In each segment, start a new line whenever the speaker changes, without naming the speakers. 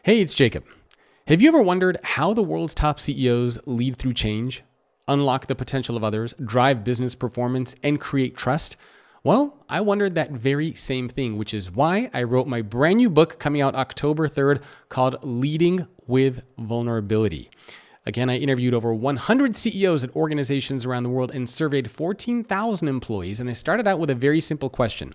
Hey, it's Jacob. Have you ever wondered how the world's top CEOs lead through change, unlock the potential of others, drive business performance, and create trust? Well, I wondered that very same thing, which is why I wrote my brand new book coming out October 3rd called Leading with Vulnerability. Again, I interviewed over 100 CEOs at organizations around the world and surveyed 14,000 employees, and I started out with a very simple question.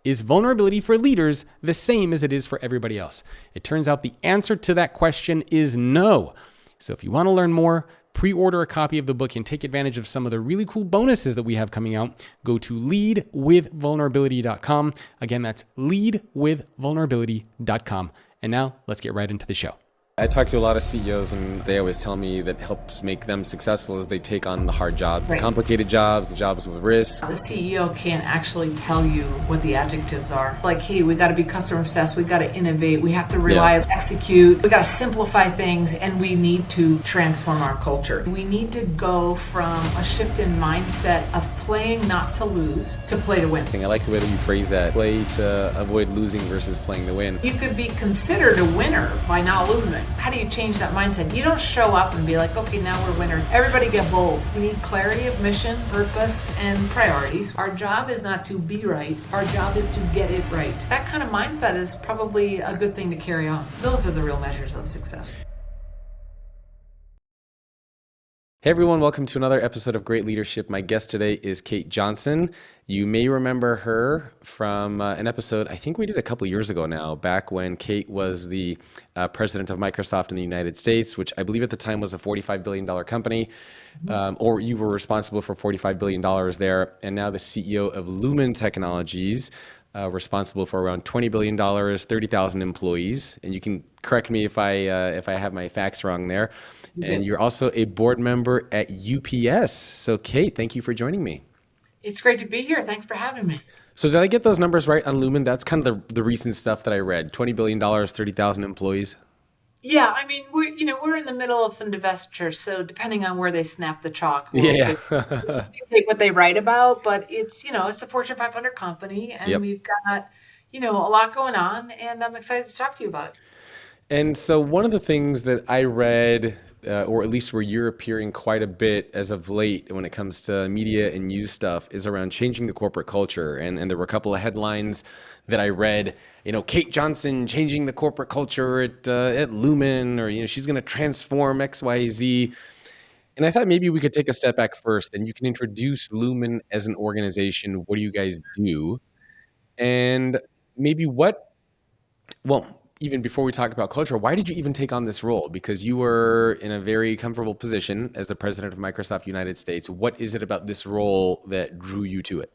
Is vulnerability for leaders the same as it is for everybody else? It turns out the answer to that question is no. So if you want to learn more, pre-order a copy of the book and take advantage of some of the really cool bonuses that we have coming out. Go to leadwithvulnerability.com. Again, that's leadwithvulnerability.com. And now let's get right into the show. I talk to a lot of CEOs and they always tell me that helps make them successful is they take on the hard jobs,
Right.
complicated jobs, the jobs with risk.
The CEO can't actually tell you what the adjectives are. Like, hey, we got to be customer obsessed, we got to innovate, we have to reliably execute, we got to simplify things, and we need to transform our culture. We need to go from a shift in mindset of playing not to lose to play to win.
I like the way that you phrase that. Play to avoid losing versus playing to win.
You could be considered a winner by not losing. How do you change that mindset? You don't show up and be like, okay, now we're winners. Everybody get bold. We need clarity of mission, purpose, and priorities. Our job is not to be right. Our job is to get it right. That kind of mindset is probably a good thing to carry on. Those are the real measures of success.
Hey everyone, welcome to another episode of Great Leadership. My guest today is Kate Johnson. You may remember her from an episode I think we did a couple years ago now, back when Kate was the president of Microsoft in the United States, which I believe at the time was a $45 billion company, or you were responsible for $45 billion there, and now the CEO of Lumen Technologies, responsible for around $20 billion, 30,000 employees. And you can correct me if I have my facts wrong there. And you're also a board member at UPS. So Kate, thank you for joining me.
It's great to be here. Thanks for having me.
So did I get those numbers right on Lumen? That's kind of the recent stuff that I read. $20 billion, 30,000 employees.
Yeah, I mean, we're in the middle of some divestitures, so depending on where they snap the chalk, we'll dictate what they write about. But it's a Fortune 500 company, and we've got a lot going on, and I'm excited to talk to you about it.
And so one of the things that I read, or at least where you're appearing quite a bit as of late when it comes to media and news stuff, is around changing the corporate culture. And there were a couple of headlines that I read, Kate Johnson changing the corporate culture at Lumen, or, she's going to transform X, Y, Z. And I thought maybe we could take a step back first, and you can introduce Lumen as an organization. What do you guys do? And maybe even before we talk about culture, why did you even take on this role? Because you were in a very comfortable position as the president of Microsoft United States. What is it about this role that drew you to it?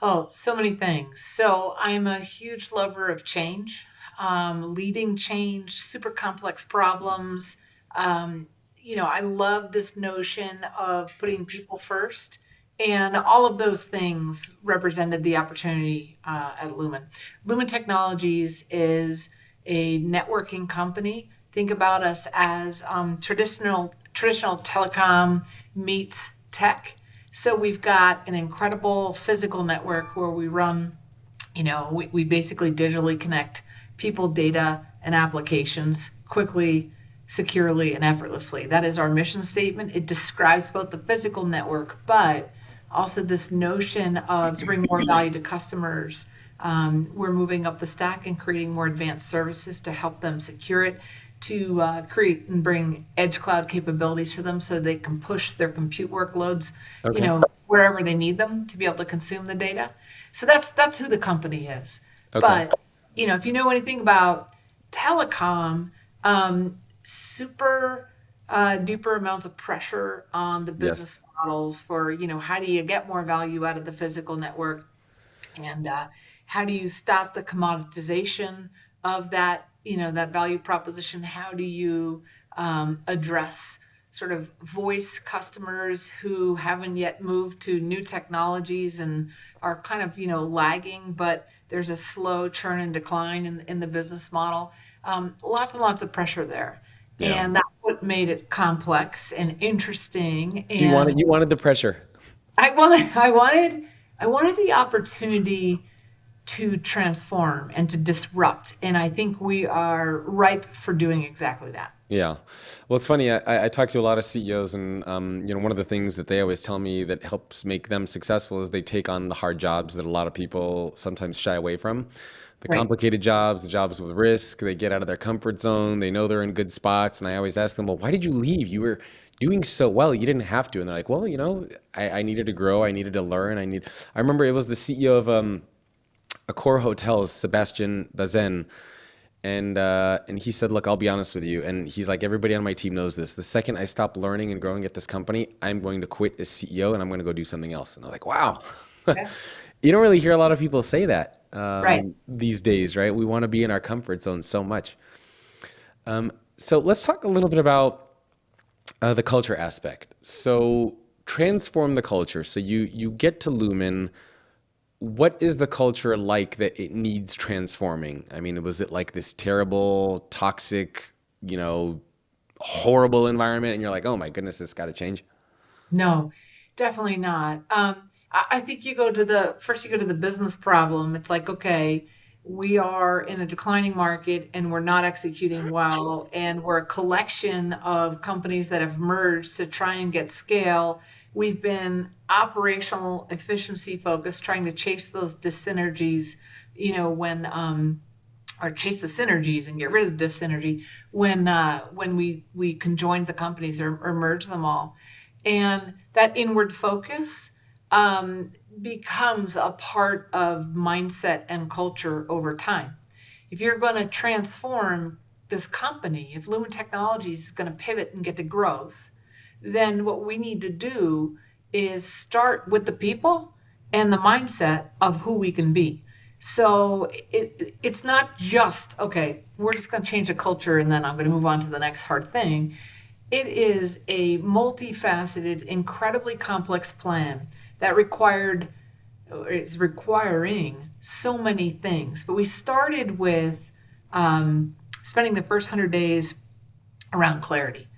Oh, so many things. So I'm a huge lover of change, leading change, super complex problems. I love this notion of putting people first. And all of those things represented the opportunity at Lumen. Lumen Technologies is a networking company. Think about us as traditional telecom meets tech. So we've got an incredible physical network where we run, we basically digitally connect people, data, and applications quickly, securely, and effortlessly. That is our mission statement. It describes both the physical network, but also this notion of to bring more value to customers. We're moving up the stack and creating more advanced services to help them secure it, to create and bring edge cloud capabilities to them so they can push their compute workloads, wherever they need them to be able to consume the data. So that's who the company is.
Okay.
But if you know anything about telecom, super duper amounts of pressure on the business models for, how do you get more value out of the physical network? And how do you stop the commoditization of that, that value proposition? How do you address sort of voice customers who haven't yet moved to new technologies and are kind of, lagging, but there's a slow churn and decline in the business model? Lots and lots of pressure there. Yeah. And that's what made it complex and interesting.
So you wanted the pressure.
I wanted the opportunity to transform and to disrupt. And I think we are ripe for doing exactly that.
Yeah. Well, it's funny. I talk to a lot of CEOs, and one of the things that they always tell me that helps make them successful is they take on the hard jobs that a lot of people sometimes shy away from. The
Right.
complicated jobs, the jobs with risk. They get out of their comfort zone. They know they're in good spots, and I always ask them, "Well, why did you leave? You were doing so well. You didn't have to." And they're like, "Well, I needed to grow. I needed to learn. I remember it was the CEO of Accor Hotels, Sebastian Bazen, and he said, "Look, I'll be honest with you." And he's like, "Everybody on my team knows this. The second I stop learning and growing at this company, I'm going to quit as CEO and I'm going to go do something else." And I was like, "Wow."
Yeah.
You don't really hear a lot of people say that
Right.
these days, right? We want to be in our comfort zone so much. So let's talk a little bit about the culture aspect. So transform the culture. So you get to Lumen. What is the culture like that it needs transforming? I mean, was it like this terrible, toxic, you know, horrible environment, and you're like, oh my goodness, this got to change?
No, definitely not. I think you go to the first, you go to the business problem. It's like, okay, we are in a declining market and we're not executing well, and we're a collection of companies that have merged to try and get scale. We've been operational efficiency focused, trying to chase those dyssynergies, when or chase the synergies and get rid of the dyssynergy when we conjoined the companies or merge them all. And that inward focus becomes a part of mindset and culture over time. If you're going to transform this company, if Lumen Technologies is going to pivot and get to growth, then what we need to do is start with the people and the mindset of who we can be. So it's not just, okay, we're just going to change the culture and then I'm going to move on to the next hard thing. It is a multifaceted, incredibly complex plan that is requiring so many things. But we started with spending the first 100 days around clarity.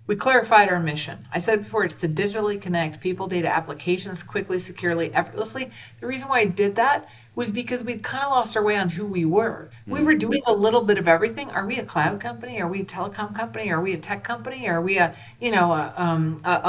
We clarified our mission. I said before, it's to digitally connect people, data, applications quickly, securely, effortlessly. The reason why I did that was because we'd kind of lost our way on who we were. We were doing a little bit of everything. Are we a cloud company? Are we a telecom company? Are we a tech company? Are we a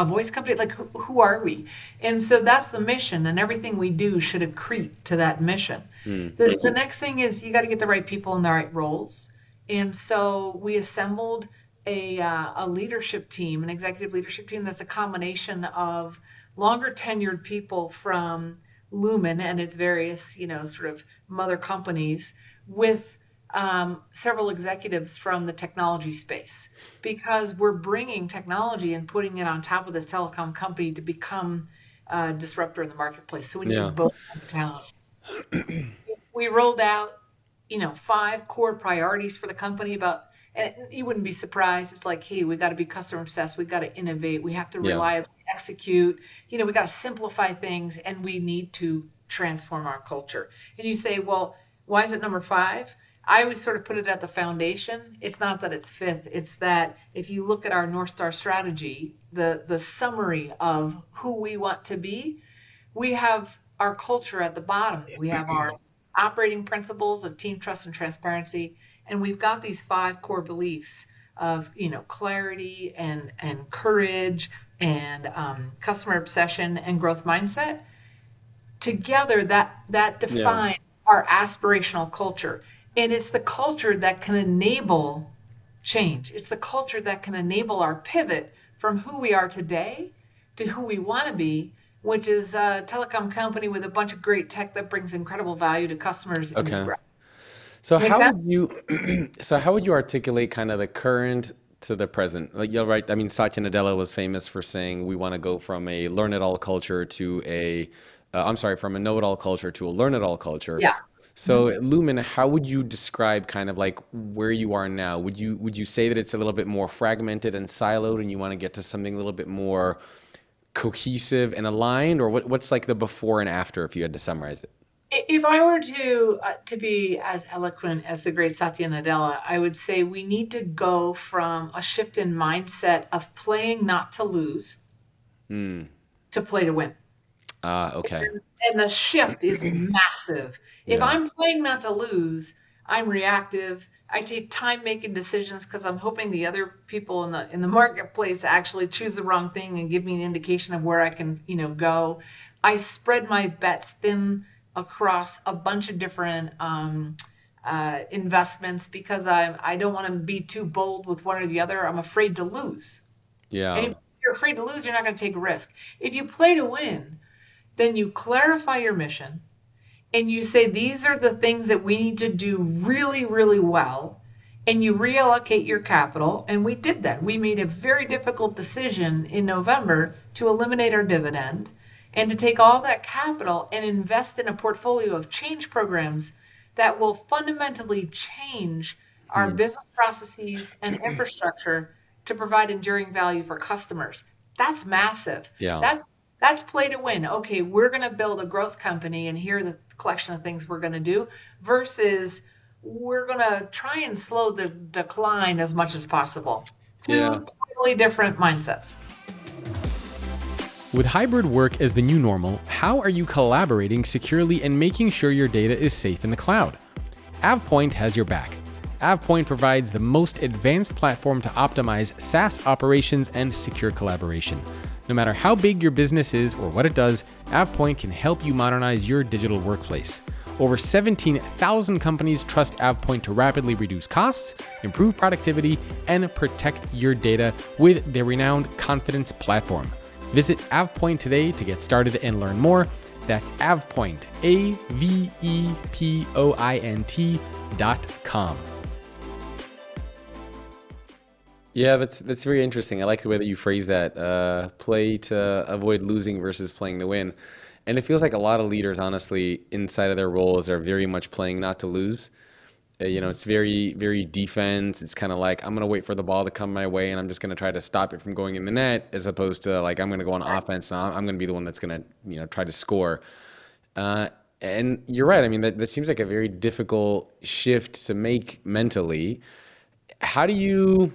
voice company? Like, who are we? And so that's the mission, and everything we do should accrete to that mission. The next thing is you got to get the right people in the right roles. And so we assembled a leadership team, an executive leadership team that's a combination of longer tenured people from Lumen and its various, sort of mother companies, with several executives from the technology space, because we're bringing technology and putting it on top of this telecom company to become a disruptor in the marketplace. So we
Yeah.
need both kinds of talent. We rolled out, 5 core priorities for the company about, and you wouldn't be surprised. It's like, hey, we got to be customer obsessed. We got to innovate. We have to
Yeah.
reliably execute. We got to simplify things, and we need to transform our culture. And you say, well, why is it number 5? I always sort of put it at the foundation. It's not that it's fifth. It's that if you look at our North Star strategy, the summary of who we want to be, we have our culture at the bottom. We have our operating principles of team trust and transparency, and we've got these 5 core beliefs of clarity and courage and customer obsession and growth mindset. Together, that
Yeah.
defines our aspirational culture, and it's the culture that can enable change. It's the culture that can enable our pivot from who we are today to who we want to be, which is a telecom company with a bunch of great tech that brings incredible value to customers and is
Okay.
growing.
So
Make
how
sense?
would you so how would you articulate kind of the current to the present? Like, you're right. I mean, Satya Nadella was famous for saying we want to go from a learn-it-all culture to from a know-it-all culture to a learn-it-all culture.
Yeah.
So
Mhm.
at Lumen, how would you describe kind of like where you are now? Would you say that it's a little bit more fragmented and siloed, and you want to get to something a little bit more cohesive and aligned, or what's like the before and after if you had to summarize it?
If I were to be as eloquent as the great Satya Nadella, I would say we need to go from a shift in mindset of playing not to lose
Mm,
to play to win.
Okay.
And the shift is massive. If
Yeah.
I'm playing not to lose, I'm reactive. I take time making decisions because I'm hoping the other people in the marketplace actually choose the wrong thing and give me an indication of where I can, go. I spread my bets thin across a bunch of different investments because I don't want to be too bold with one or the other. I'm afraid to lose. And
Yeah.
if you're afraid to lose, you're not going to take a risk. If you play to win, then you clarify your mission and you say, these are the things that we need to do really, really well. And you reallocate your capital. And we did that. We made a very difficult decision in November to eliminate our dividend and to take all that capital and invest in a portfolio of change programs that will fundamentally change our
Hmm.
business processes and infrastructure to provide enduring value for customers. That's massive.
Yeah.
That's play to win. Okay, we're going to build a growth company and here are the collection of things we're going to do versus we're going to try and slow the decline as much as possible.
Yeah.
Two totally different mindsets.
With hybrid work as the new normal, how are you collaborating securely and making sure your data is safe in the cloud? AvePoint has your back. AvePoint provides the most advanced platform to optimize SaaS operations and secure collaboration. No matter how big your business is or what it does, AvePoint can help you modernize your digital workplace. Over 17,000 companies trust AvePoint to rapidly reduce costs, improve productivity, and protect your data with their renowned Confidence platform. Visit AvePoint today to get started and learn more. That's AvePoint, AVEPOINT.com. Yeah, that's very interesting. I like the way that you phrase that. Play to avoid losing versus playing to win. And it feels like a lot of leaders, honestly, inside of their roles are very much playing not to lose. It's very, very defense. It's kind of like, I'm going to wait for the ball to come my way and I'm just going to try to stop it from going in the net, as opposed to like, I'm going to go on offense and I'm going to be the one that's going to, try to score. And you're right. I mean, that seems like a very difficult shift to make mentally. How do you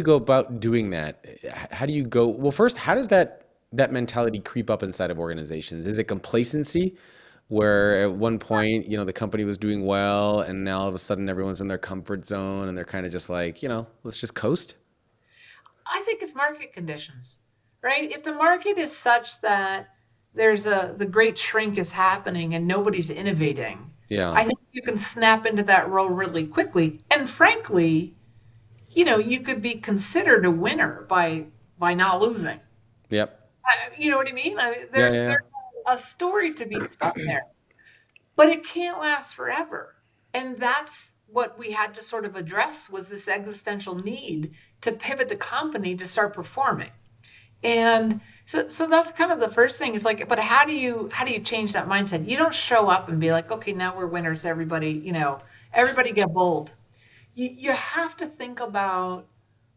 go about doing that? How do you go? Well, first, how does that mentality creep up inside of organizations? Is it complacency, where at one point, the company was doing well, and now all of a sudden everyone's in their comfort zone, and they're kind of just like, let's just coast?
I think it's market conditions, right? If the market is such that the great shrink is happening and nobody's innovating,
Yeah.
I think you can snap into that role really quickly. And frankly, you could be considered a winner by not losing.
Yep.
You know what I mean?
Yeah.
There's
Yeah.
a story to be spun there, but it can't last forever. And that's what we had to sort of address was this existential need to pivot the company to start performing. And so that's kind of the first thing is like, but how do you change that mindset? You don't show up and be like, okay, now we're winners, everybody, everybody get bold. You have to think about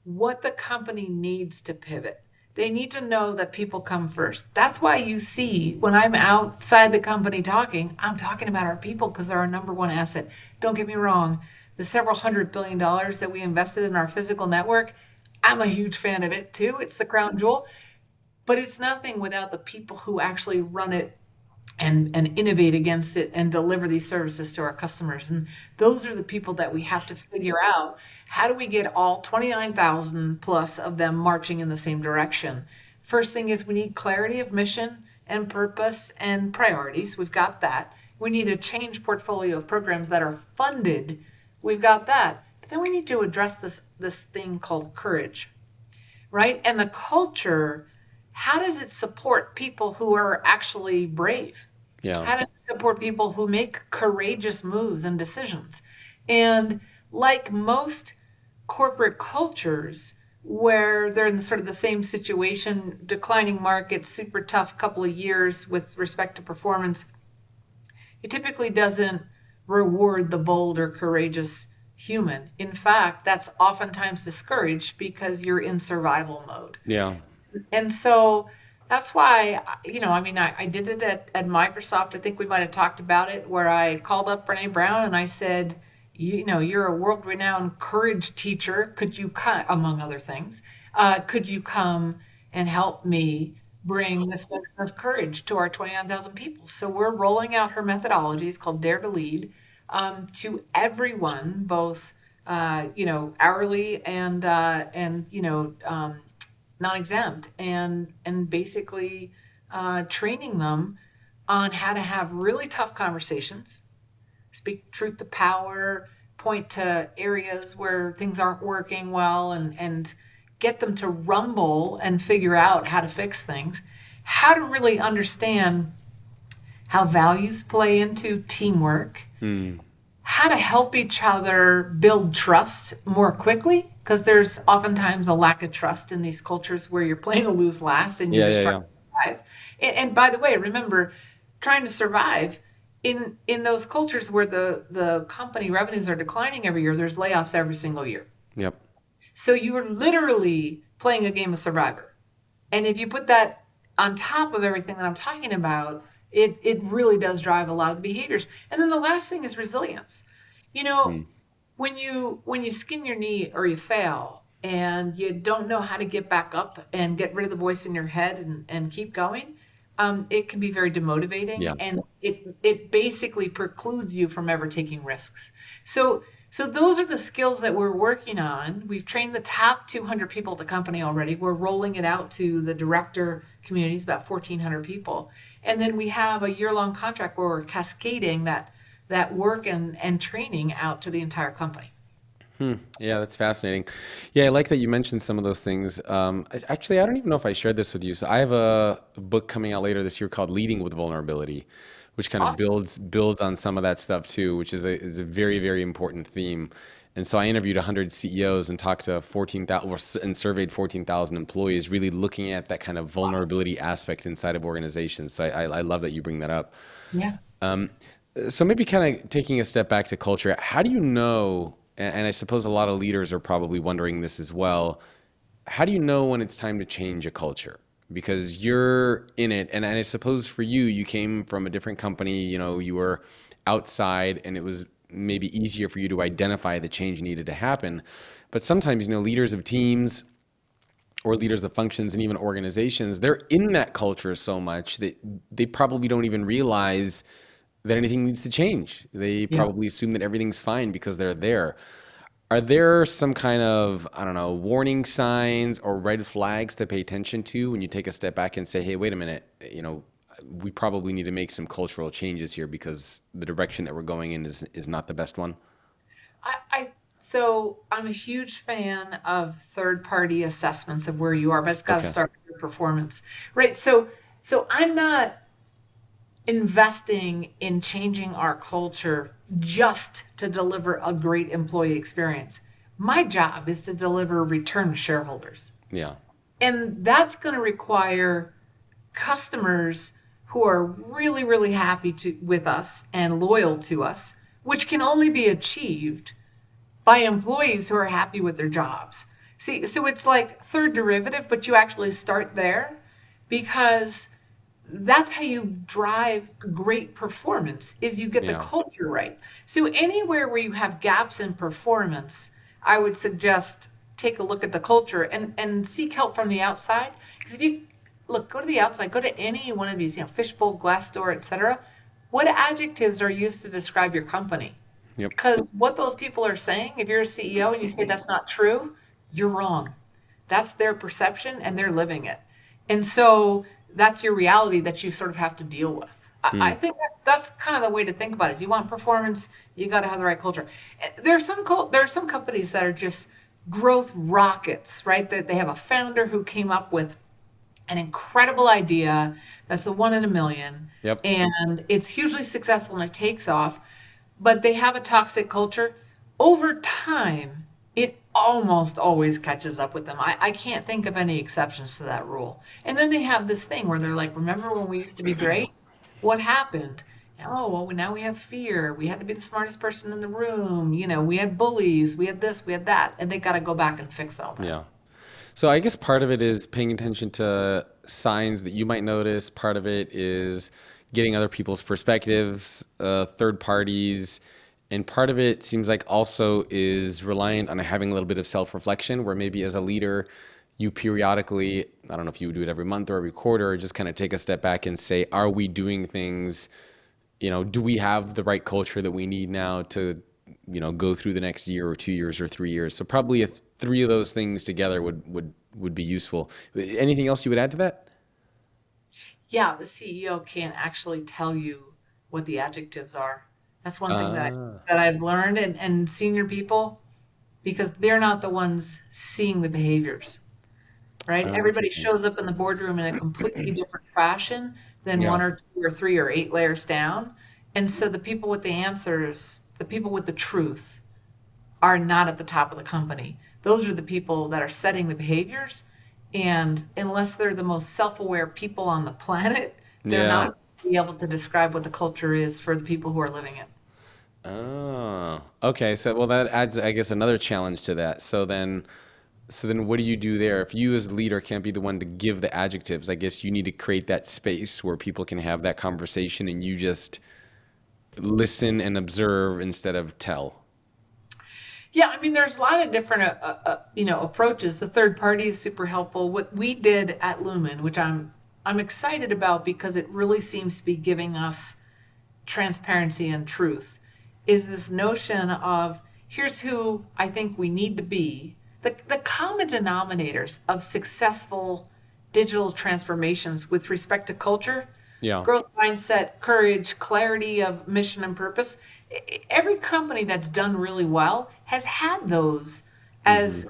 what the company needs to pivot. They need to know that people come first. That's why you see when I'm outside the company talking, I'm talking about our people because they're our number one asset. Don't get me wrong, the several $100 billion that we invested in our physical network, I'm a huge fan of it too. It's the crown jewel, but it's nothing without the people who actually run it and innovate against it and deliver these services to our customers. And those are the people that we have to figure out. How do we get all 29,000 plus of them marching in the same direction? First thing is we need clarity of mission and purpose and priorities. We've got that. We need a change portfolio of programs that are funded. We've got that. But then we need to address this thing called courage, right? And the culture, how does it support people who are actually brave?
Yeah.
How does it support people who make courageous moves and decisions? And like most corporate cultures, where they're in sort of the same situation, declining markets, super tough couple of years with respect to performance, it typically doesn't reward the bold or courageous human. In fact, that's oftentimes discouraged because you're in survival mode.
Yeah.
And so that's why, I mean, I did it at Microsoft. I think we might have talked about it, where I called up Brene Brown and I said, you're a world renowned courage teacher. Could you come, among other things, could you come and help me bring this measure of courage to our 29,000 people. So we're rolling out her methodology. It's called Dare to Lead, to everyone, both hourly and non-exempt, and basically training them on how to have really tough conversations, speak truth to power, point to areas where things aren't working well, and get them to rumble and figure out how to fix things, how to really understand how values play into teamwork, how to help each other build trust more quickly, because there's oftentimes a lack of trust in these cultures where you're playing a lose last and you're
Yeah,
just
yeah,
trying
yeah.
to survive. And by the way, remember, trying to survive in those cultures where the company revenues are declining every year, there's layoffs every single year.
Yep.
So you are literally playing a game of survivor. And if you put that on top of everything that I'm talking about, it really does drive a lot of the behaviors. And then the last thing is resilience. You know, when you skin your knee or you fail and you don't know how to get back up and get rid of the voice in your head and keep going, it can be very demotivating,
Yeah.
and it basically precludes you from ever taking risks. So those are the skills that we're working on. We've trained the top 200 people at the company already. We're rolling it out to the director communities, about 1,400 people. And then we have a year-long contract where we're cascading that work and training out to the entire company.
Yeah, that's fascinating. Yeah, I like that you mentioned some of those things. Actually, I don't even know if I shared this with you. So I have a book coming out later this year called Leading with Vulnerability, which kind of
Awesome.
builds on some of that stuff too, which is a very, very important theme. And so I interviewed 100 CEOs and talked to 14,000 and surveyed 14,000 employees, really looking at that kind of vulnerability aspect inside of organizations. So I love that you bring that up.
Yeah.
So maybe kind of taking a step back to culture, how do you know, and I suppose a lot of leaders are probably wondering this as well, how do you know when it's time to change a culture? Because you're in it, and I suppose for you, you came from a different company, you were outside, and it was maybe easier for you to identify the change needed to happen. But sometimes, leaders of teams or leaders of functions and even organizations, they're in that culture so much that they probably don't even realize that anything needs to change. They
Yeah.
probably assume that everything's fine because they're there. Are there some kind of, I don't know, warning signs or red flags to pay attention to when you take a step back and say, hey, wait a minute, we probably need to make some cultural changes here because the direction that we're going in is not the best one?
So I'm a huge fan of third party assessments of where you are, but it's got to
Okay.
start with your performance, right? So I'm not investing in changing our culture just to deliver a great employee experience. My job is to deliver return to shareholders.
Yeah.
And that's going to require customers who are really, really happy with us and loyal to us, which can only be achieved by employees who are happy with their jobs. See, so it's like third derivative, but you actually start there because that's how you drive great performance is you get the
Yeah.
culture right. So anywhere where you have gaps in performance, I would suggest take a look at the culture and seek help from the outside. Because if you go to the outside, go to any one of these, Fishbowl, Glassdoor, etc. What adjectives are used to describe your company?
Yep.
Because what those people are saying, if you're a CEO and you say that's not true, you're wrong. That's their perception and they're living it. And so that's your reality that you sort of have to deal with. I think that's kind of the way to think about it. Is you want performance, you got to have the right culture. There are some companies that are just growth rockets, right? That they have a founder who came up with an incredible idea that's the one in a million,
Yep.
and it's hugely successful and it takes off, but they have a toxic culture. Over time, it almost always catches up with them. I can't think of any exceptions to that rule. And then they have this thing where they're like, remember when we used to be great? What happened? Oh, well, now we have fear. We had to be the smartest person in the room. We had bullies. We had this, we had that. And they got to go back and fix all that.
Yeah. So I guess part of it is paying attention to signs that you might notice. Part of it is getting other people's perspectives, third parties, and part of it seems like also is reliant on having a little bit of self-reflection, where maybe as a leader, you periodically, I don't know if you would do it every month or every quarter, or just kind of take a step back and say, are we doing things, do we have the right culture that we need now to, go through the next year or 2 years or 3 years? So probably if three of those things together would be useful. Anything else you would add to that?
Yeah, the CEO can't actually tell you what the adjectives are. That's one thing
Ah,
that I've learned, and senior people, because they're not the ones seeing the behaviors, right? Everybody
interesting.
shows up in the boardroom in a completely different fashion than
Yeah.
one or two or three or eight layers down. And so the people with the answers, the people with the truth, are not at the top of the company. Those are the people that are setting the behaviors. And unless they're the most self aware people on the planet, they're
Yeah.
not be able to describe what the culture is for the people who are living it.
Oh, okay. So, well, that adds, I guess, another challenge to that. So then what do you do there? If you as the leader can't be the one to give the adjectives, I guess you need to create that space where people can have that conversation and you just listen and observe instead of tell.
Yeah, I mean, there's a lot of different, approaches. The third party is super helpful. What we did at Lumen, which I'm excited about because it really seems to be giving us transparency and truth, is this notion of here's who I think we need to be. The common denominators of successful digital transformations with respect to culture,
Yeah.
growth mindset, courage, clarity of mission and purpose. Every company that's done really well has had those
Hmm.
as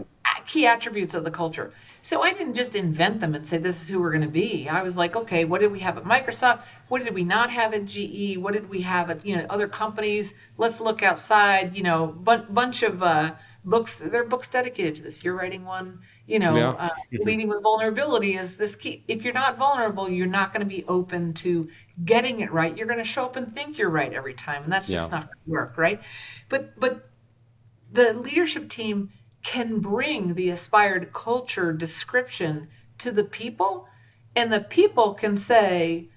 key attributes of the culture. So I didn't just invent them and say this is who we're going to be. I was like, okay, what did we have at Microsoft? What did we not have at GE? What did we have at other companies? Let's look outside. Bunch of books. There are books dedicated to this. You're writing one.
Yeah.
Leading with vulnerability is this key. If you're not vulnerable, you're not going to be open to getting it right. You're going to show up and think you're right every time, and that's
Yeah.
just not going to work, right? But the leadership team can bring the aspired culture description to the people, and the people can say,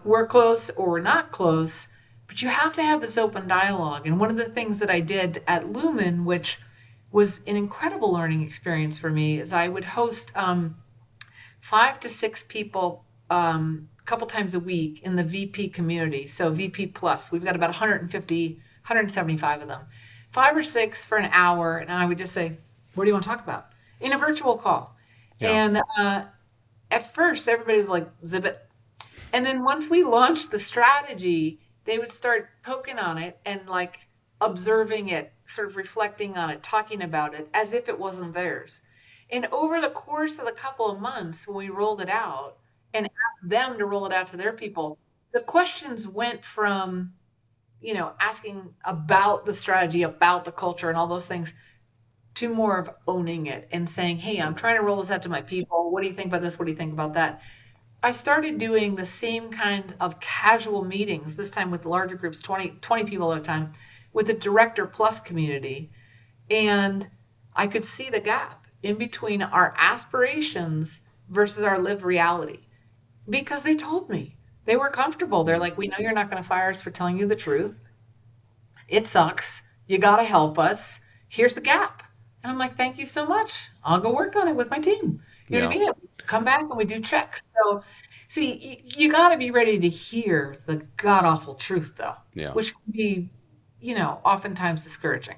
we're close or we're not close, but you have to have this open dialogue. And one of the things that I did at Lumen, which was an incredible learning experience for me, is I would host 5 to 6 people a couple times a week in the VP community. So VP plus, we've got about 150, 175 of them. 5 or 6 for an hour, and I would just say, "What do you want to talk about?" In a virtual call.
Yeah.
And at first, everybody was like, "Zip it." And then once we launched the strategy, they would start poking on it and like observing it, sort of reflecting on it, talking about it as if it wasn't theirs. And over the course of a couple of months, when we rolled it out and asked them to roll it out to their people, the questions went from, asking about the strategy, about the culture, and all those things to more of owning it and saying, hey, I'm trying to roll this out to my people. What do you think about this? What do you think about that? I started doing the same kind of casual meetings, this time with larger groups, 20 people at a time, with the director plus community. And I could see the gap in between our aspirations versus our lived reality because they told me they were comfortable. They're like, we know you're not going to fire us for telling you the truth. It sucks. You got to help us. Here's the gap. And I'm like, thank you so much. I'll go work on it with my team. You know what
Yeah.
I mean? Come back and we do checks. So you got to be ready to hear the god awful truth, though,
Yeah.
which can be, oftentimes discouraging.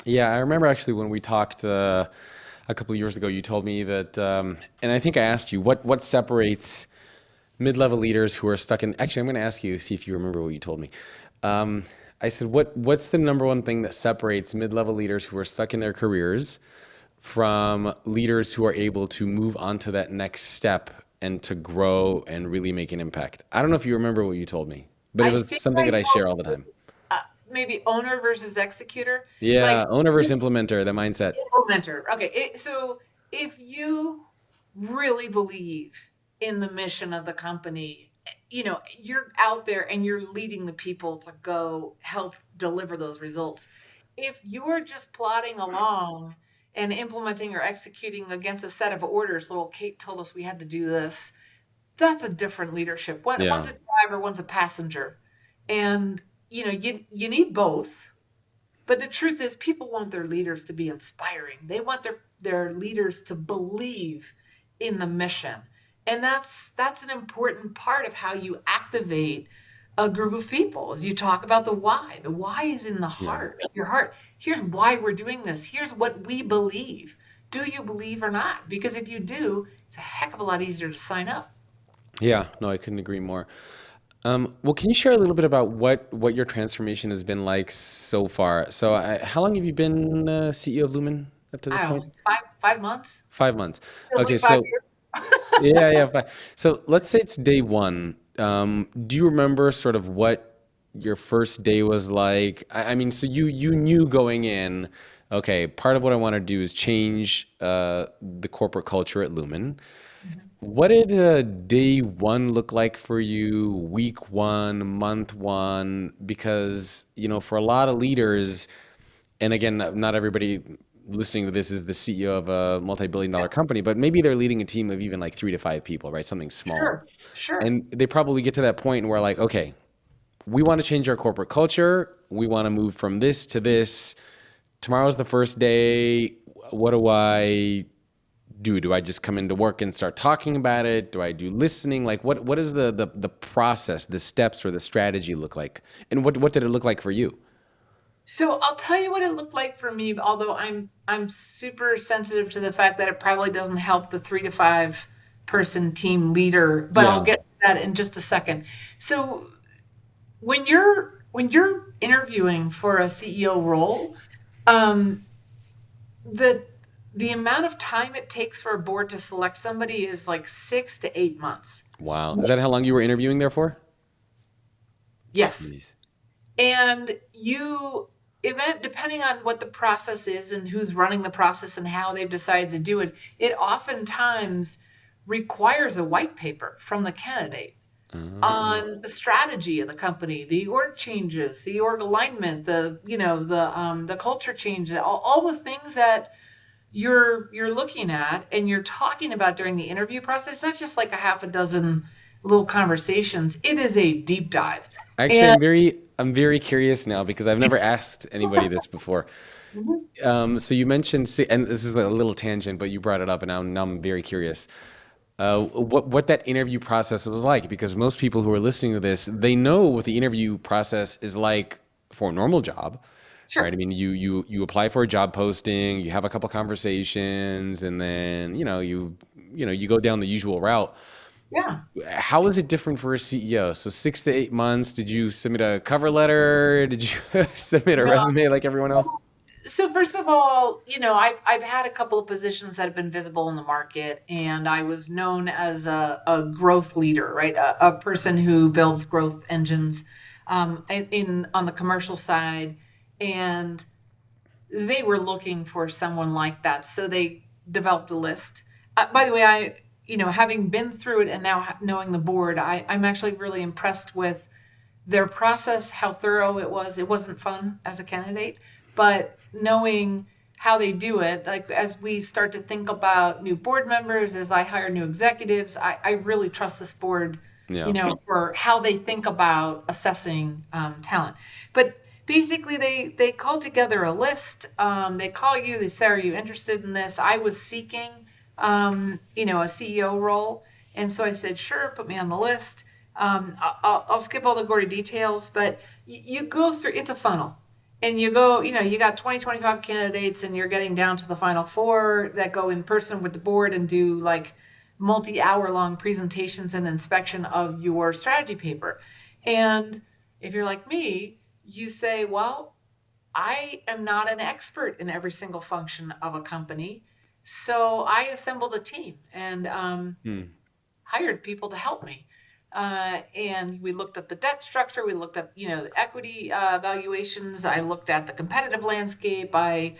Yeah. I remember actually when we talked a couple of years ago, you told me that, and I think I asked you what separates mid-level leaders who are stuck in. Actually, I'm going to ask you, see if you remember what you told me. I said, what's the number one thing that separates mid-level leaders who are stuck in their careers from leaders who are able to move on to that next step and to grow and really make an impact? I don't know if you remember what you told me, but it
I
was
think
something
I
that I share all
told
the
you,
time.
maybe owner versus executor. Like,
Yeah, owner versus implementer, the mindset.
implementer. Okay, so if you really believe in the mission of the company, you're out there and you're leading the people to go help deliver those results. If you're just plodding along and implementing or executing against a set of orders, little Kate told us we had to do this, that's a different leadership. One's
Yeah,
a driver, one's a passenger. And you need both, But the truth is, people want their leaders to be inspiring. They want their leaders to believe in the mission. And that's an important part of how you activate a group of people as you talk about the why. The why is in the
Yeah.
heart, your heart. Here's why we're doing this. Here's what we believe. Do you believe or not? Because if you do, it's a heck of a lot easier to sign up.
Yeah, no, I couldn't agree more. Well, can you share a little bit about what your transformation has been like so far? So, how long have you been CEO of Lumen up to this
I don't
point?
know, 5 months?
5 months.
Feels
Okay,
like five
so
years.
yeah, yeah. So let's say it's day one. Do you remember sort of what your first day was like? I mean, so you knew going in, okay, part of what I want to do is change the corporate culture at Lumen.
Mhm.
What did day one look like for you, week one, month one? Because, for a lot of leaders, and again, not everybody listening to this is the CEO of a multi-billion dollar company, but maybe they're leading a team of even like 3 to 5 people, right? Something small.
Sure, sure.
And they probably get to that point where like, okay, we want to change our corporate culture. We want to move from this to this. Tomorrow's the first day. What do I do? Do I just come into work and start talking about it? Do I do listening? Like what is the process, the steps or the strategy look like? And what did it look like for you?
So I'll tell you what it looked like for me, although I'm super sensitive to the fact that it probably doesn't help the 3 to 5 person team leader, but I'll
Yeah.
get to that in just a second. So when you're interviewing for a CEO role, um, the the amount of time it takes for a board to select somebody is like 6 to 8 months.
Wow. Is that how long you were interviewing there for?
Yes.
Jeez.
And depending on what the process is and who's running the process and how they've decided to do it, it oftentimes requires a white paper from the candidate
Oh,
on the strategy of the company, the org changes, the org alignment, the culture change, all the things that you're looking at and you're talking about during the interview process. It's not just like a half a dozen little conversations. It is a deep dive.
actually,
And
I'm very curious now because I've never asked anybody this before. So you mentioned, and this is a little tangent, but you brought it up, and now I'm very curious. What that interview process was like, because most people who are listening to this, they know what the interview process is like for a normal job, right? I
sure.
mean, you apply for a job posting, you have a couple conversations, and then you go down the usual route.
Yeah.
How is it different for a CEO? So 6 to 8 months, did you submit a cover letter? Did you submit a
No.
resume like everyone else?
So first of all, I've had a couple of positions that have been visible in the market, and I was known as a growth leader, right? A person who builds growth engines in on the commercial side, and they were looking for someone like that, so they developed a list. By the way, having been through it and now knowing the board, I'm actually really impressed with their process, how thorough it was. It wasn't fun as a candidate, but knowing how they do it, like as we start to think about new board members, as I hire new executives, I really trust this board,
Yeah.
for how they think about assessing talent. But basically, they call together a list. They call you, they say, "Are you interested in this?" I was seeking, a CEO role. And so I said, "Sure, put me on the list." I'll skip all the gory details, but you go through, it's a funnel. And you go, you got 20, 25 candidates, and you're getting down to the final four that go in person with the board and do like multi-hour long presentations and inspection of your strategy paper. And if you're like me, you say, well, I am not an expert in every single function of a company. So I assembled a team and
Hmm.
hired people to help me. And we looked at the debt structure. We looked at, the equity valuations. I looked at the competitive landscape. I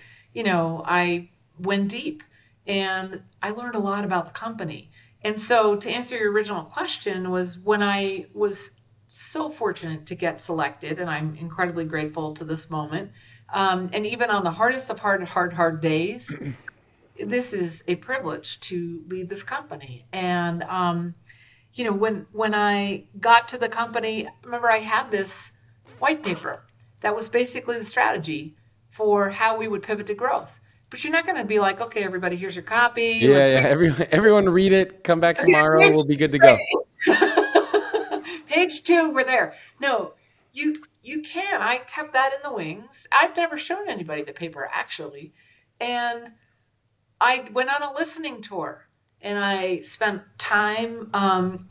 went deep and I learned a lot about the company. And so to answer your original question was when I was so fortunate to get selected, and I'm incredibly grateful to this moment. And even on the hardest of hard days, this is a privilege to lead this company. And when I got to the company, remember I had this white paper that was basically the strategy. for how we would pivot to growth. But you're not going to be like, okay, everybody, here's your copy.
Yeah,
Let's
yeah.
read.
Everyone read it. Come back
Okay,
tomorrow.
page,
We'll be good to go.
right. Page 2, we're there. No, you can. I kept that in the wings. I've never shown anybody the paper actually, and I went on a listening tour. And I spent time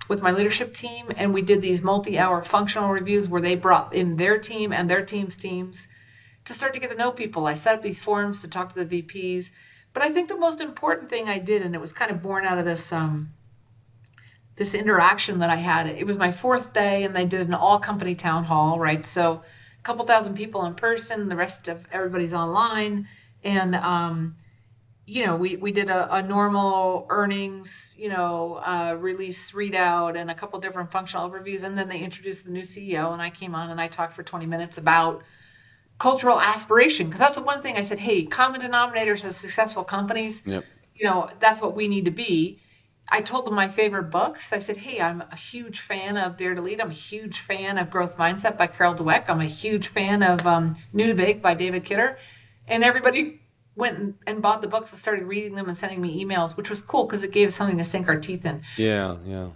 with my leadership team, and we did these multi-hour functional reviews where they brought in their team and their teams to start to get to know people. I set up these forums to talk to the VPs. But I think the most important thing I did, and it was kind of born out of this interaction that I had. It was my 4th day, and they did an all company town hall, right? So a couple thousand people in person, the rest of everybody's online. And, we did a normal earnings, release readout and a couple different functional overviews. And then they introduced the new CEO, and I came on and I talked for 20 minutes about cultural aspiration. Because that's the one thing I said, hey, common denominators of successful companies,
Yep.
That's what we need to be. I told them my favorite books. I said, hey, I'm a huge fan of Dare to Lead. I'm a huge fan of Growth Mindset by Carol Dweck. I'm a huge fan of New to Big by David Kidder. And everybody went and bought the books and started reading them and sending me emails, which was cool because it gave us something to sink our teeth in.
Yeah, yeah.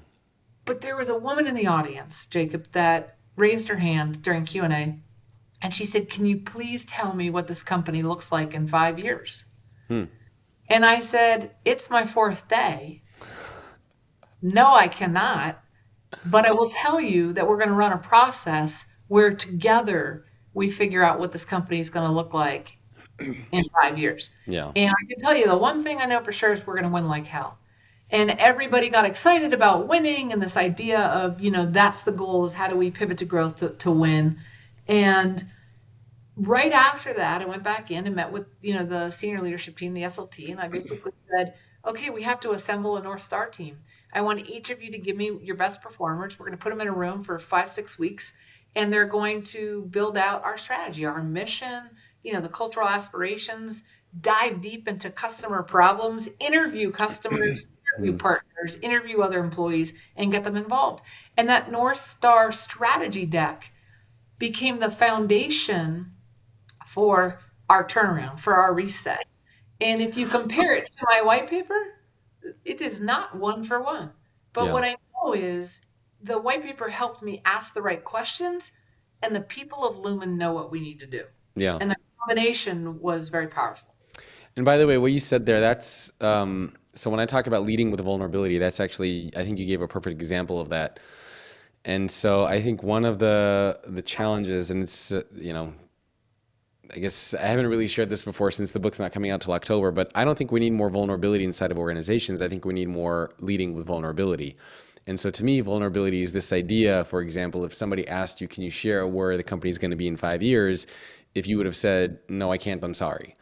But there was a woman in the audience, Jacob, that raised her hand during Q&A. And she said, can you please tell me what this company looks like in 5 years? And I said, it's my 4th day. No, I cannot. But I will tell you that we're going to run a process where together we figure out what this company is going to look like in 5 years.
Yeah.
And I can tell you the one thing I know for sure is we're going to win like hell. And everybody got excited about winning and this idea of, that's the goal, is how do we pivot to growth to win. And right after that, I went back in and met with, the senior leadership team, the SLT, and I basically said, okay, we have to assemble a North Star team. I want each of you to give me your best performers. We're going to put them in a room for 5-6 weeks, and they're going to build out our strategy, our mission, the cultural aspirations, dive deep into customer problems, interview customers, interview partners, interview other employees, and get them involved. And that North Star strategy deck became the foundation for our turnaround, for our reset. And if you compare it to my white paper, it is not one for one. But
Yeah.
what I know is the white paper helped me ask the right questions, and the people of Lumen know what we need to do.
Yeah.
And the combination was very powerful.
And by the way, what you said there, that's so when I talk about leading with vulnerability, that's actually, I think you gave a perfect example of that. And so I think one of the challenges, and it's, I guess I haven't really shared this before since the book's not coming out till October, but I don't think we need more vulnerability inside of organizations. I think we need more leading with vulnerability. And so to me, vulnerability is this idea, for example, if somebody asked you, can you share where the company's going to be in 5 years? If you would have said, no, I can't, I'm sorry.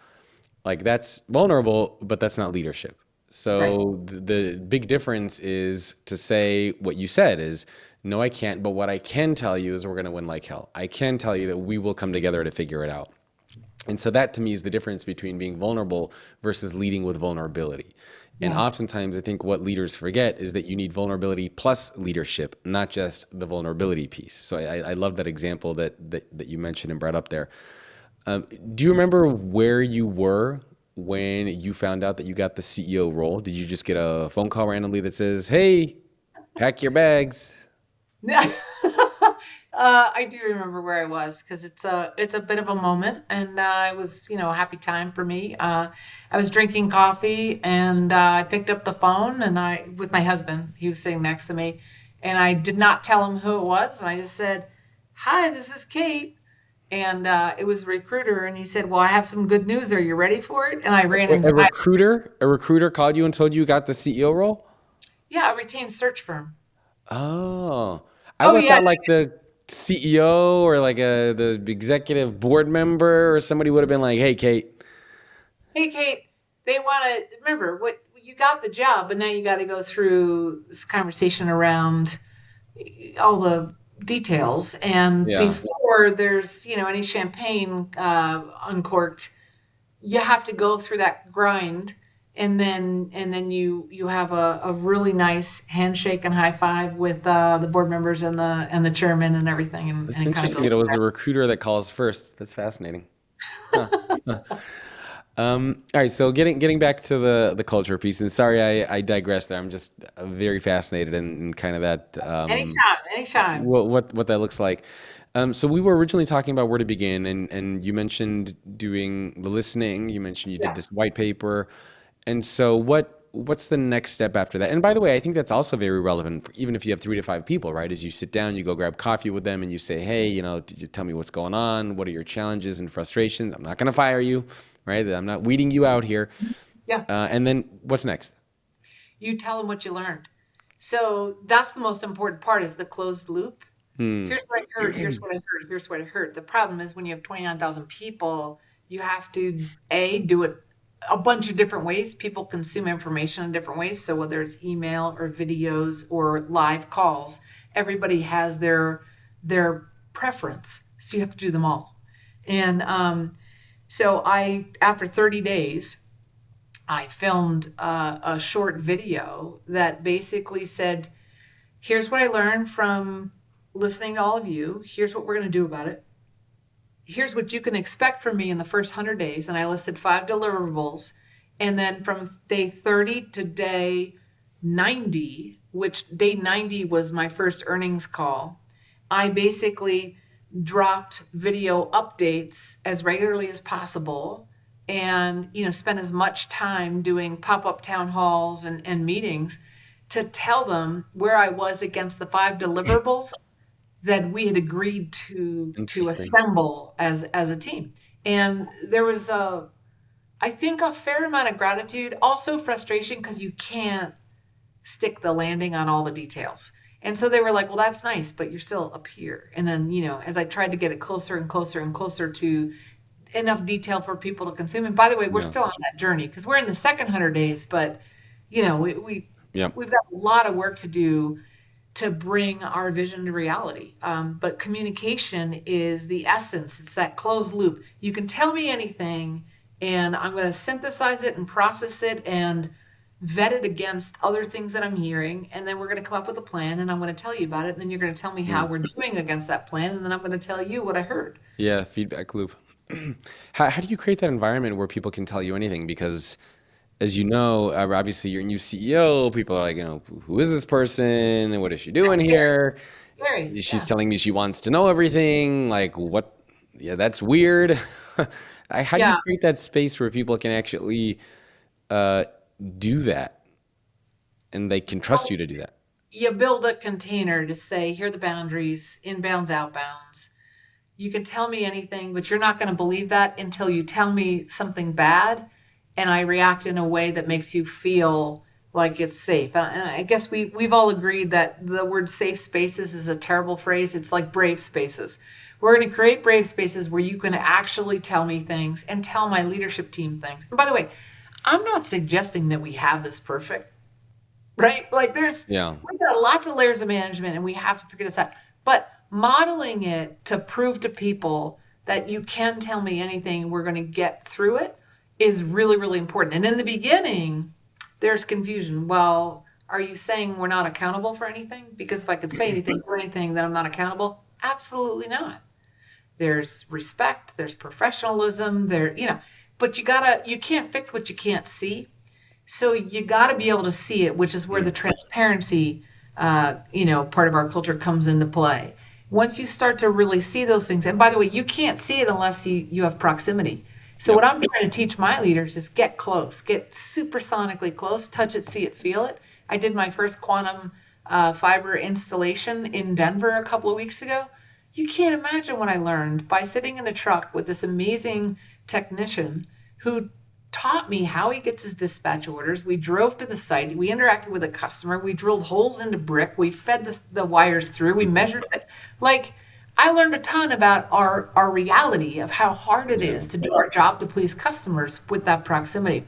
Like, that's vulnerable, but that's not leadership. So the big difference is to say what you said is, no, I can't, but what I can tell you is we're going to win like hell. I can tell you that we will come together to figure it out. And so that to me is the difference between being vulnerable versus leading with vulnerability. And oftentimes I think what leaders forget is that you need vulnerability plus leadership, not just the vulnerability piece. So I love that example that you mentioned and brought up there. Do you remember where you were when you found out that you got the CEO role? Did you just get a phone call randomly that says, hey, pack your bags?
I do remember where I was because it's a bit of a moment, and it was a happy time for me. I was drinking coffee, and I picked up the phone, and I with my husband. He was sitting next to me, and I did not tell him who it was, and I just said, "Hi, this is Kate." And it was a recruiter, and he said, "Well, I have some good news. Are you ready for it?" And I ran
A
inside.
recruiter called you and told you got the CEO role?
Yeah, a retained search firm.
Oh, I
Oh
would have
yeah.
thought like the CEO or like the executive board member or somebody would have been like, hey, Kate.
Hey, Kate. They want to remember what you got the job, but now you got to go through this conversation around all the details. And
Yeah.
before there's any champagne uncorked, you have to go through that grind. And then you have a really nice handshake and high five with the board members and the chairman and everything. And
It's
it kind of
interesting
goes.
that it was the recruiter that calls first. That's fascinating. Huh. All right, so getting back to the culture piece, and sorry I digress there. I'm just very fascinated in kind of that
Anytime, anytime.
what that looks like. So we were originally talking about where to begin, and you mentioned doing the listening. You mentioned you did
Yeah.
this white paper, and so what's the next step after that? And by the way, I think that's also very relevant, for, even if you have 3 to 5 people, right? As you sit down, you go grab coffee with them, and you say, "Hey, did you tell me what's going on? What are your challenges and frustrations? I'm not going to fire you, right? I'm not weeding you out here."
Yeah.
And then what's next?
You tell them what you learned. So that's the most important part is the closed loop.
Hmm.
Here's what I heard, here's what I heard, here's what I heard. The problem is when you have 29,000 people, you have to do it a bunch of different ways. People consume information in different ways. So whether it's email or videos or live calls, everybody has their preference. So you have to do them all. And so I after 30 days, I filmed a short video that basically said, here's what I learned from listening to all of you. Here's what we're going to do about it. Here's what you can expect from me in the first 100 days. And I listed 5 deliverables. And then from day 30 to day 90, which day 90 was my first earnings call, I basically dropped video updates as regularly as possible and spend as much time doing pop-up town halls and meetings to tell them where I was against the 5 deliverables that we had agreed to
Interesting.
assemble as a team. And there was I think a fair amount of gratitude, also frustration because you can't stick the landing on all the details. And so they were like, well, that's nice, but you're still up here. And then, as I tried to get it closer and closer and closer to enough detail for people to consume. And by the way, we're
Yeah.
still on that journey because we're in the second 100 days, but
Yeah.
we've got a lot of work to do to bring our vision to reality. But communication is the essence. It's that closed loop. You can tell me anything, and I'm going to synthesize it and process it and vet it against other things that I'm hearing. And then we're going to come up with a plan, and I'm going to tell you about it. And then you're going to tell me how
Mm.
we're doing against that plan. And then I'm going to tell you what I heard.
Yeah, feedback loop. How do you create that environment where people can tell you anything? Because as you know, obviously you're a new CEO. People are like, who is this person? And what is she doing
That's scary.
here?
Scary.
She's
Yeah.
telling me she wants to know everything. Like, what? Yeah, that's weird. How do you
Yeah.
create that space where people can actually uh, do that and they can trust you to do that?
You build a container to say, here are the boundaries, inbounds, outbounds. You can tell me anything, but you're not going to believe that until you tell me something bad and I react in a way that makes you feel like it's safe. And I guess we've all agreed that the word safe spaces is a terrible phrase. It's like brave spaces. We're going to create brave spaces where you can actually tell me things and tell my leadership team things. And by the way, I'm not suggesting that we have this perfect, right? Like
Yeah.
we've got lots of layers of management and we have to figure this out. But modeling it to prove to people that you can tell me anything, we're going to get through it is really, really important. And in the beginning, there's confusion. Well, are you saying we're not accountable for anything? Because if I could say anything for anything, then I'm not accountable. Absolutely not. There's respect, there's professionalism, but you can't fix what you can't see. So you got to be able to see it, which is where the
Mm.
transparency, part of our culture comes into play. Once you start to really see those things, and by the way, you can't see it unless you have proximity. So what
Yep.
I'm trying to teach my leaders is get close, get supersonically close, touch it, see it, feel it. I did my first quantum fiber installation in Denver a couple of weeks ago. You can't imagine what I learned by sitting in a truck with this amazing technician who taught me how he gets his dispatch orders. We drove to the site. We interacted with a customer. We drilled holes into brick. We fed the wires through. We
Mhm.
measured it. Like, I learned a ton about our reality of how hard it
Yeah.
is to do our job to please customers with that proximity.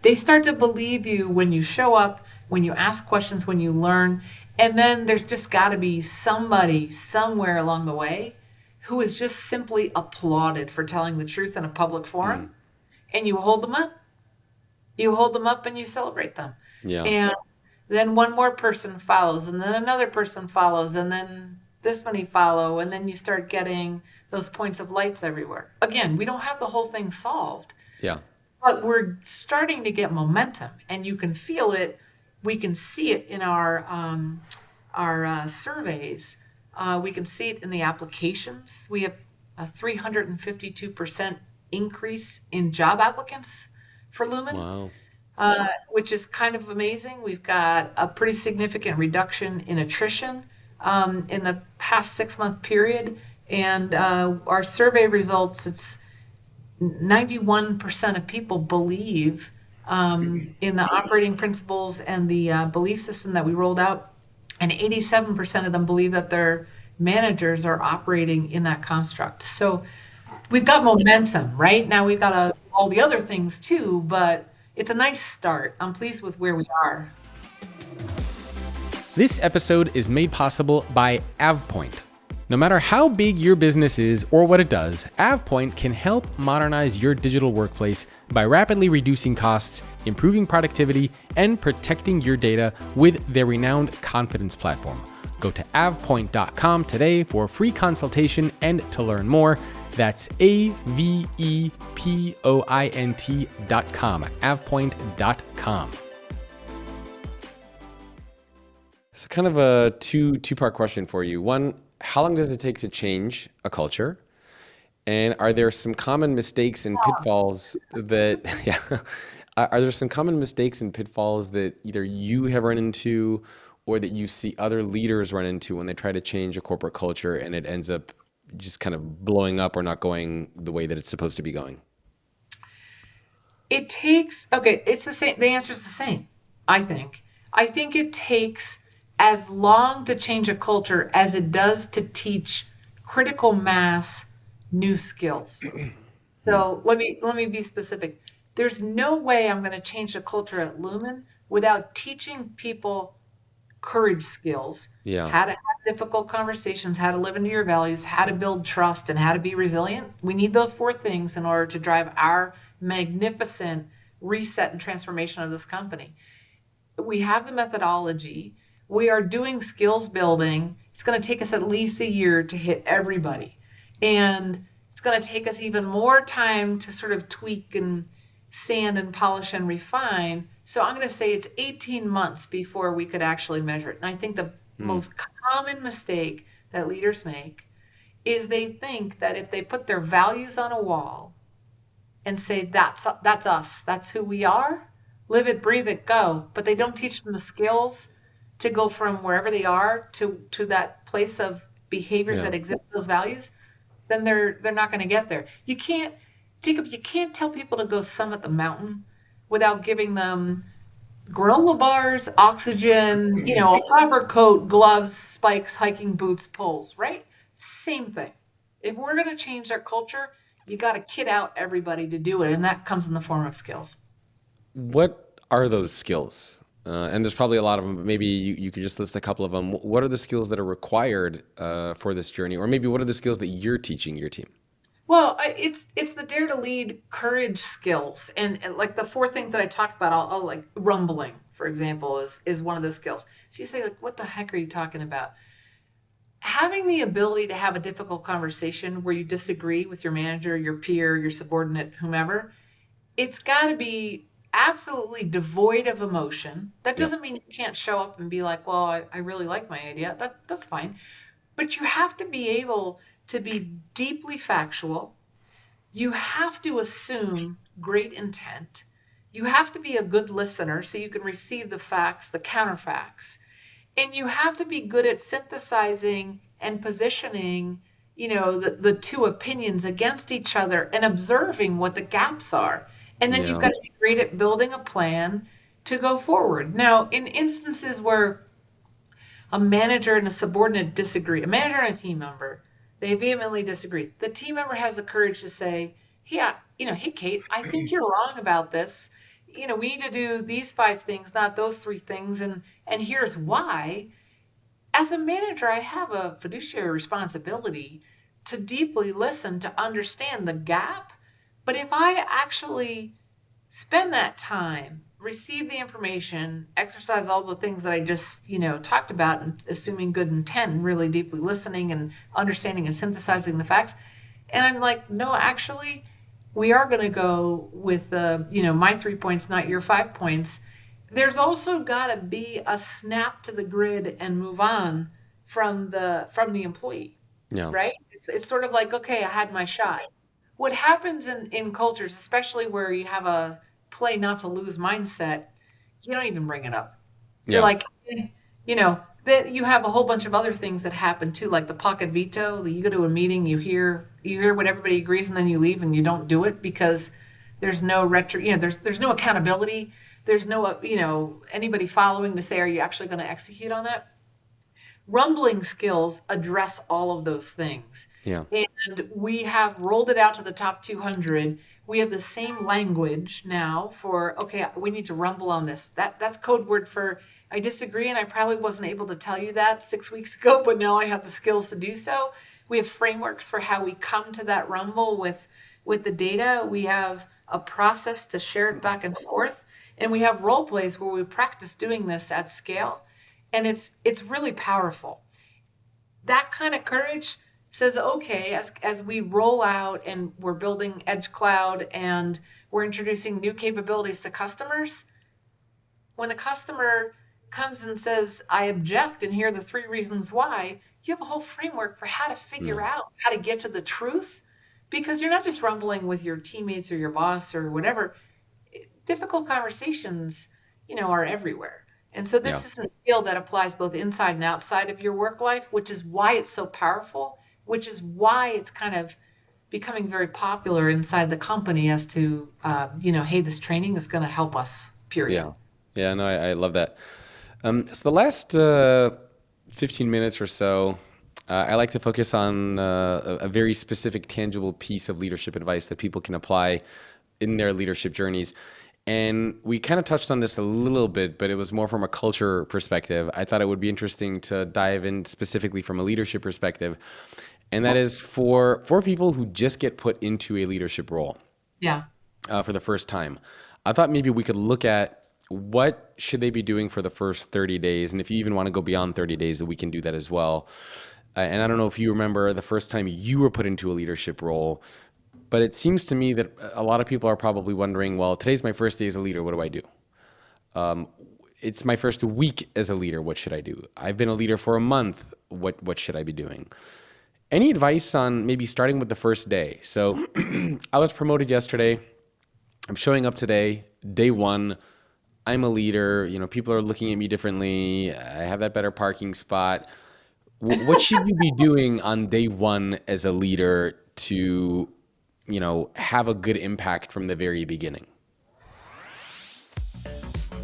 They start to believe you when you show up, when you ask questions, when you learn. And then there's just got to be somebody somewhere along the way who is just simply applauded for telling the truth in a public
Mm.
forum. And you hold them up. You hold them up and you celebrate them.
Yeah.
And then one more person follows, and then another person follows, and then this many follow. And then you start getting those points of lights everywhere. Again, we don't have the whole thing solved,
Yeah.
but we're starting to get momentum, and you can feel it. We can see it in our surveys. We can see it in the applications. We have a 352% increase in job applicants for Lumen,
Wow.
which is kind of amazing. We've got a pretty significant reduction in attrition in the past 6-month period. And our survey results, it's 91% of people believe in the operating principles and the belief system that we rolled out. And 87% of them believe that their managers are operating in that construct. So we've got momentum, right? Now we've got all the other things too, but it's a nice start. I'm pleased with where we are.
This episode is made possible by AvePoint. No matter how big your business is or what it does, AvePoint can help modernize your digital workplace by rapidly reducing costs, improving productivity, and protecting your data with their renowned Confidence platform. Go to avepoint.com today for a free consultation and to learn more. That's avepoint.com, avepoint.com. So kind of a two-part question for you. One, how long does it take to change a culture? And are there some common mistakes and pitfalls that, are there some common mistakes and pitfalls that either you have run into or that you see other leaders run into when they try to change a corporate culture and it ends up just kind of blowing up or not going the way that it's supposed to be going?
It's the same. The answer is the same, I think. I think it takes as long to change a culture as it does to teach critical mass new skills. So let me be specific. There's no way I'm going to change the culture at Lumen without teaching people courage skills, how to have difficult conversations, how to live into your values, how to build trust, and how to be resilient. We need those 4 things in order to drive our magnificent reset and transformation of this company. We have the methodology. We are doing skills building. It's going to take us at least a year to hit everybody. And it's going to take us even more time to sort of tweak and sand and polish and refine. So I'm going to say it's 18 months before we could actually measure it. And I think the most common mistake that leaders make is they think that if they put their values on a wall and say, that's us, that's who we are, live it, breathe it, go. But they don't teach them the skills to go from wherever they are to that place of behaviors that exhibit those values, then they're not going to get there. You can't, Jacob, you can't tell people to go summit the mountain without giving them granola bars, oxygen, a proper coat, gloves, spikes, hiking boots, poles, right? Same thing. If we're going to change our culture, you got to kit out everybody to do it, and that comes in the form of skills.
What are those skills? And there's probably a lot of them, but maybe you could just list a couple of them. What are the skills that are required for this journey? Or maybe what are the skills that you're teaching your team?
Well, it's the dare to lead courage skills. And like the 4 things that I talked about, I'll like rumbling, for example, is one of the skills. So you say, like, what the heck are you talking about? Having the ability to have a difficult conversation where you disagree with your manager, your peer, your subordinate, whomever, it's got to be absolutely devoid of emotion. That doesn't mean you can't show up and be like, well, I really like my idea. That's fine. But you have to be able to be deeply factual. You have to assume great intent. You have to be a good listener so you can receive the facts, the counterfacts. And you have to be good at synthesizing and positioning, the 2 opinions against each other and observing what the gaps are. And then you've got to be great at building a plan to go forward. Now, in instances where a manager and a subordinate disagree, a manager and a team member, they vehemently disagree. The team member has the courage to say, hey, Kate, I think you're wrong about this. We need to do these 5 things, not those 3 things. And here's why. As a manager, I have a fiduciary responsibility to deeply listen, to understand the gap. But if I actually spend that time, receive the information, exercise all the things that I just, talked about, and assuming good intent and really deeply listening and understanding and synthesizing the facts, And I'm like, no, actually, we are going to go with my 3 points, not your 5 points. There's also got to be a snap to the grid and move on from the employee,
Yeah.
right? It's sort of like, okay, I had my shot. What happens in cultures, especially where you have a play not to lose mindset, you don't even bring it up. You're
Yeah.
like, that you have a whole bunch of other things that happen too, like the pocket veto. That you go to a meeting, you hear what everybody agrees, and then you leave and you don't do it because there's no there's no accountability. There's no anybody following to say, are you actually going to execute on that? Rumbling skills address all of those things.
Yeah.
And we have rolled it out to the top 200. We have the same language now for, okay, we need to rumble on this. That's code word for I disagree, and I probably wasn't able to tell you that 6 weeks ago, but now I have the skills to do so. We have frameworks for how we come to that rumble with the data. We have a process to share it back and forth. And we have role plays where we practice doing this at scale. And it's really powerful. That kind of courage says, okay, as we roll out and we're building edge cloud and we're introducing new capabilities to customers, when the customer comes and says, I object, and here are the 3 reasons why, you have a whole framework for how to figure out how to get to the truth, because you're not just rumbling with your teammates or your boss or whatever. Difficult conversations, are everywhere. And so
Yeah.
this is a skill that applies both inside and outside of your work life, which is why it's so powerful, which is why it's kind of becoming very popular inside the company as to, hey, this training is going to help us, period.
Yeah. Yeah. No, I love that. So the last 15 minutes or so, I like to focus on a very specific, tangible piece of leadership advice that people can apply in their leadership journeys. And we kind of touched on this a little bit, but it was more from a culture perspective. I thought it would be interesting to dive in specifically from a leadership perspective. And that is for people who just get put into a leadership role
Yeah.
for the first time. I thought maybe we could look at what should they be doing for the first 30 days. And if you even want to go beyond 30 days, we can do that as well. And I don't know if you remember the first time you were put into a leadership role, but it seems to me that a lot of people are probably wondering, well, today's my first day as a leader. What do I do? It's my first week as a leader. What should I do? I've been a leader for a month. What should I be doing? Any advice on maybe starting with the first day? So I was promoted yesterday. I'm showing up today, day 1. I'm a leader. People are looking at me differently. I have that better parking spot. What should you be doing on day 1 as a leader to have a good impact from the very beginning?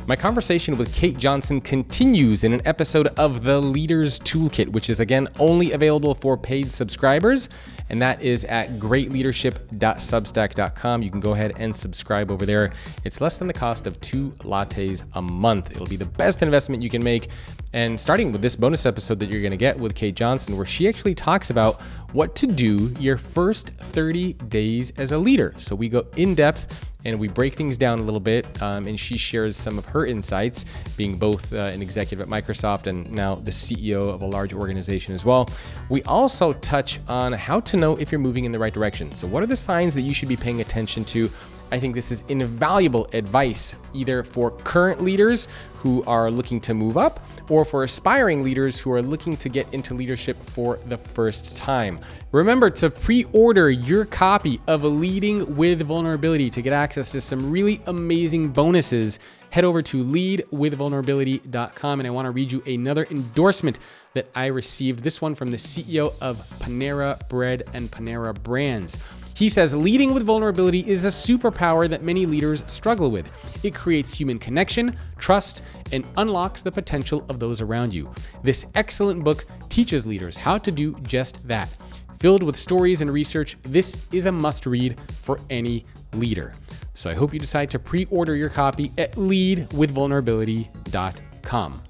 My conversation with Kate Johnson continues in an episode of The Leader's Toolkit, which is again only available for paid subscribers, and that is at greatleadership.substack.com. You can go ahead and subscribe over there. It's less than the cost of 2 lattes a month. It'll be the best investment you can make. And starting with this bonus episode that you're going to get with Kate Johnson, where she actually talks about what to do your first 30 days as a leader. So we go in depth and we break things down a little bit, and she shares some of her insights, being both an executive at Microsoft and now the CEO of a large organization as well. We also touch on how to know if you're moving in the right direction. So what are the signs that you should be paying attention to? I think this is invaluable advice, either for current leaders who are looking to move up or for aspiring leaders who are looking to get into leadership for the first time. Remember to pre-order your copy of Leading with Vulnerability to get access to some really amazing bonuses. Head over to leadwithvulnerability.com, and I want to read you another endorsement that I received, this one from the CEO of Panera Bread and Panera Brands. He says, leading with vulnerability is a superpower that many leaders struggle with. It creates human connection, trust, and unlocks the potential of those around you. This excellent book teaches leaders how to do just that. Filled with stories and research, this is a must-read for any leader. So I hope you decide to pre-order your copy at leadwithvulnerability.com.